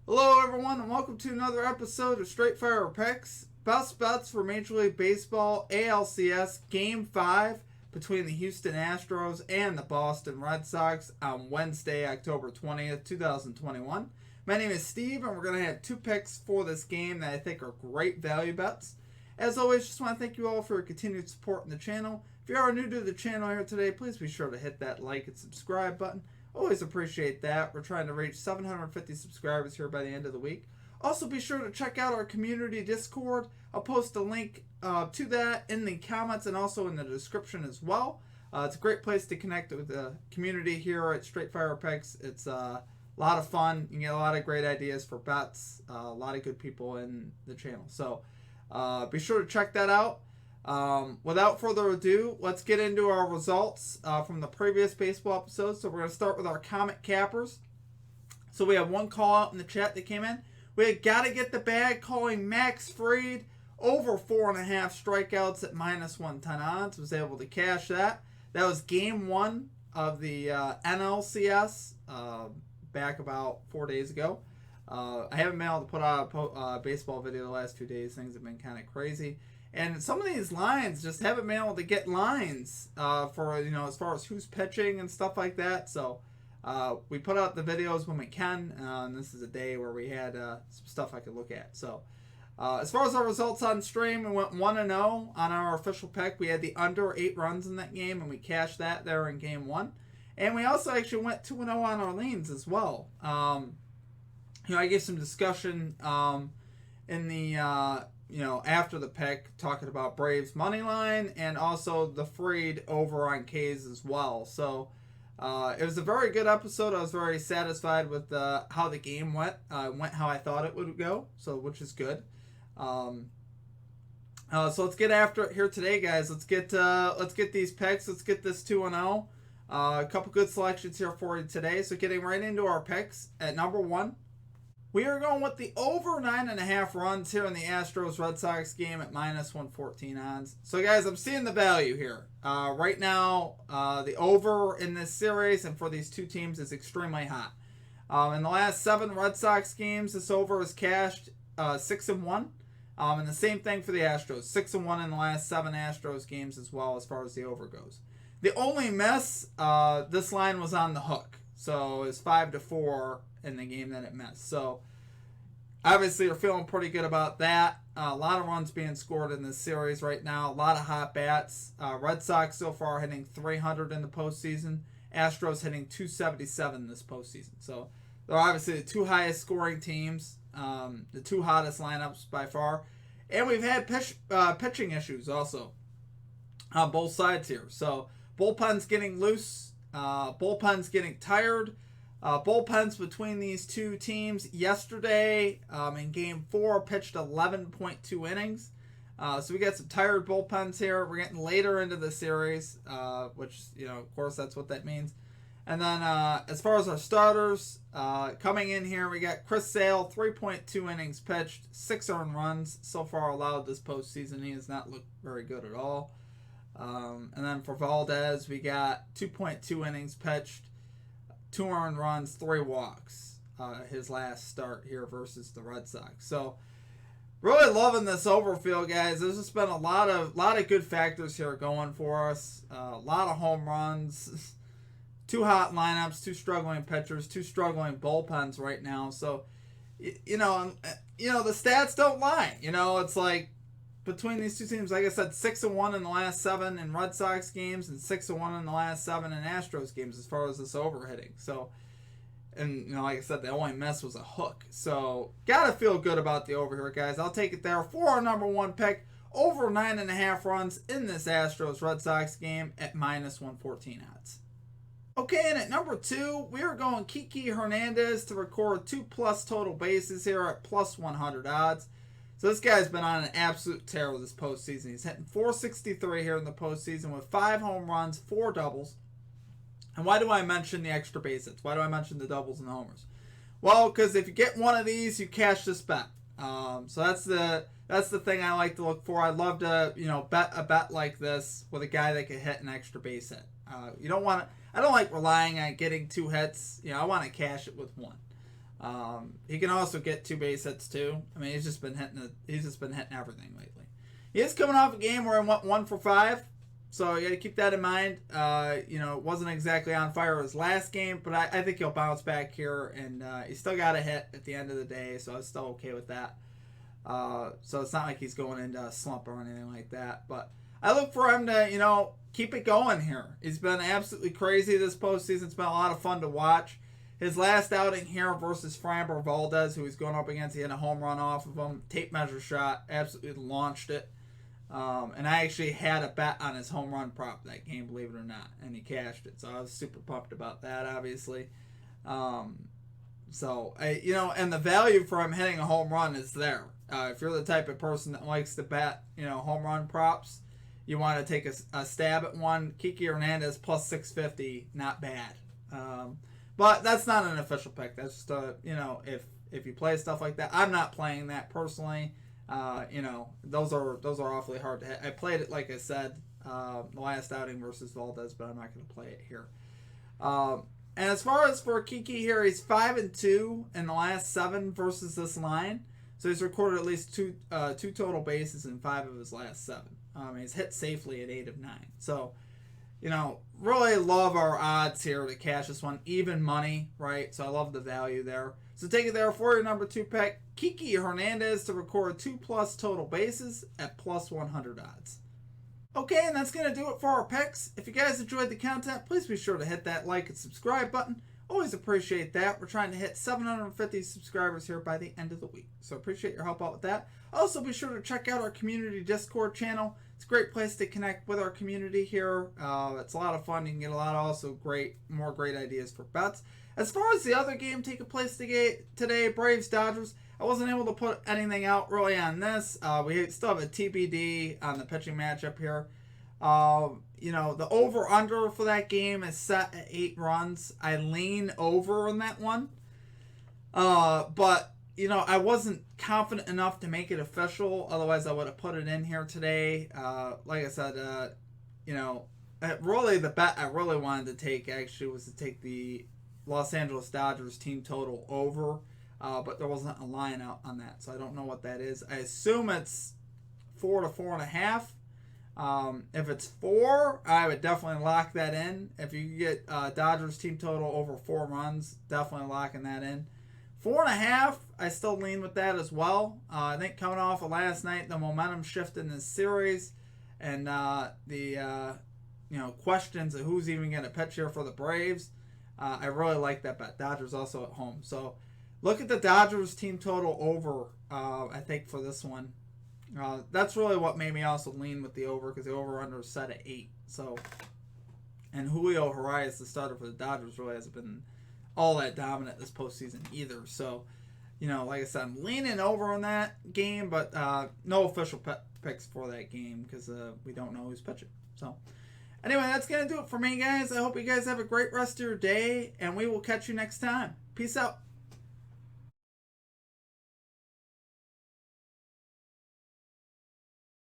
Hello, everyone, and welcome to another episode of Straight Fire Picks. Best bets for Major League Baseball ALCS Game 5 between the Houston Astros and the Boston Red Sox on Wednesday, October 20th, 2021. My name is Steve, and we're going to have two picks for this game that I think are great value bets. As always, just want to thank you all for your continued support in the channel. If you are new to the channel here today, please be sure to hit that like and subscribe button. Always appreciate that. We're trying to reach 750 subscribers here by the end of the week. Also, be sure to check out our community Discord. I'll post a link to that in the comments and also in the description as well. It's a great place to connect with the community here at Straight Fire Picks. It's a lot of fun. You can get a lot of great ideas for bets. A lot of good people in the channel. So be sure to check that out. Without further ado, let's get into our results from the previous baseball episodes. So we're going to start with our Comet Cappers. So we have one call out in the chat that came in. We had got to get the bag calling Max Fried over 4.5 strikeouts at -110 odds. Was able to cash that. That was game 1 of the NLCS back about 4 days ago. I haven't been able to put out a baseball video the last 2 days. Things have been kind of crazy. And some of these lines just haven't been able to get lines for, as far as who's pitching and stuff like that. So we put out the videos when we can. And this is a day where we had some stuff I could look at. So as far as our results on stream, we went 1-0 on our official pick. We had the under 8 runs in that game, and we cashed that there in game 1. And we also actually went 2-0 on our leans as well. I gave some discussion in the... after the pick, talking about Braves money line and also the Fried over on K's as well. So it was a very good episode. I was very satisfied with how the game went. Went how I thought it would go, so which is good. So let's get after it here today, guys. Let's get these picks. Let's get this 2-0. A couple good selections here for you today. So getting right into our picks at number 1. We are going with the over 9.5 runs here in the Astros Red Sox game at -114 odds. So, guys, I'm seeing the value here. Right now, the over in this series and for these two teams is extremely hot. In the last 7 Red Sox games, this over is cashed 6-1. And the same thing for the Astros. 6-1 in the last 7 Astros games as well as far as the over goes. The only miss, this line was on the hook. So, it's 5-4 in the game that it missed. So, obviously, we're feeling pretty good about that. A lot of runs being scored in this series right now. A lot of hot bats. Red Sox so far hitting 300 in the postseason. Astros hitting 277 this postseason. So, they're obviously the two highest scoring teams. The two hottest lineups by far. And we've had pitching issues also on both sides here. So, bullpen's getting loose. Bullpen's getting tired. Bullpens between these two teams yesterday in Game 4 pitched 11.2 innings. So we got some tired bullpens here. We're getting later into the series, which, of course, that's what that means. And then as far as our starters, coming in here, we got Chris Sale, 3.2 innings pitched, 6 earned runs so far allowed this postseason. He has not looked very good at all. And then for Valdez, we got 2.2 innings pitched, 2 earned runs, 3 walks. His last start here versus the Red Sox. So really loving this overfield, guys. There's just been a lot of good factors here going for us. A lot of home runs, 2 hot lineups, 2 struggling pitchers, 2 struggling bullpens right now. So the stats don't lie. It's like between these two teams, like I said, 6-1 in the last 7 in Red Sox games and 6-1 in the last 7 in Astros games as far as this over hitting. So, and like I said, the only miss was a hook. So, gotta feel good about the over here, guys. I'll take it there for our number 1 pick, over 9.5 runs in this Astros Red Sox game at -114 odds. Okay, and at number 2, we are going Kiki Hernandez to record 2+ total bases here at +100 odds. So this guy's been on an absolute tear this postseason. He's hitting .463 here in the postseason with 5 home runs, 4 doubles. And why do I mention the extra base hits? Why do I mention the doubles and the homers? Well, because if you get one of these, you cash this bet. So that's the thing I like to look for. I'd love to bet a bet like this with a guy that could hit an extra base hit. I don't like relying on getting 2 hits. I want to cash it with 1. He can also get 2 base hits too. I mean, he's just been hitting everything lately. He is coming off a game where he went 1 for 5, so you got to keep that in mind. It wasn't exactly on fire his last game, but I think he'll bounce back here, and he still got a hit at the end of the day, so I was still okay with that. So it's not like he's going into a slump or anything like that, but I look for him to, keep it going here. He's been absolutely crazy this postseason. It's been a lot of fun to watch. His last outing here versus Framber Valdez, who he's going up against, he had a home run off of him. Tape measure shot, absolutely launched it. And I actually had a bet on his home run prop that game, believe it or not, and he cashed it. So I was super pumped about that, obviously. And the value for him hitting a home run is there. If you're the type of person that likes to bet, home run props, you want to take a stab at one. Kiki Hernandez plus 650, not bad. But that's not an official pick. That's just if you play stuff like that. I'm not playing that personally. Those are awfully hard to hit. I played it, like I said, the last outing versus Valdez, but I'm not going to play it here. And as far as for Kiki here, he's 5-2 in the last 7 versus this line. So he's recorded at least two total bases in 5 of his last 7. He's hit safely at 8 of 9. So, really love our odds here to cash this one. Even money, right? So I love the value there. So take it there for your number 2 pick, Kiki Hernandez, to record 2+ total bases at plus 100 odds. Okay, and that's going to do it for our picks. If you guys enjoyed the content, please be sure to hit that like and subscribe button. Always appreciate that. We're trying to hit 750 subscribers here by the end of the week. So appreciate your help out with that. Also, be sure to check out our community Discord channel. It's a great place to connect with our community here. It's a lot of fun. You can get a lot of also more great ideas for bets. As far as the other game taking place today, Braves-Dodgers, I wasn't able to put anything out really on this. We still have a TBD on the pitching matchup here. The over-under for that game is set at 8 runs. I lean over on that one. But I wasn't confident enough to make it official. Otherwise, I would have put it in here today. Like I said, really the bet I really wanted to take actually was to take the Los Angeles Dodgers team total over. But there wasn't a line out on that, so I don't know what that is. I assume it's 4 to 4.5. If it's 4, I would definitely lock that in. If you get Dodgers team total over 4 runs, definitely locking that in. 4.5, I still lean with that as well. I think coming off of last night, the momentum shift in this series, and the questions of who's even going to pitch here for the Braves, I really like that bet. Dodgers also at home, so look at the Dodgers team total over. I think for this one. That's really what made me also lean with the over, because the over-under is set at 8. So, and Julio Urias, the starter for the Dodgers, really hasn't been all that dominant this postseason either. So, like I said, I'm leaning over on that game, but no official picks for that game because we don't know who's pitching. So, anyway, that's going to do it for me, guys. I hope you guys have a great rest of your day, and we will catch you next time. Peace out.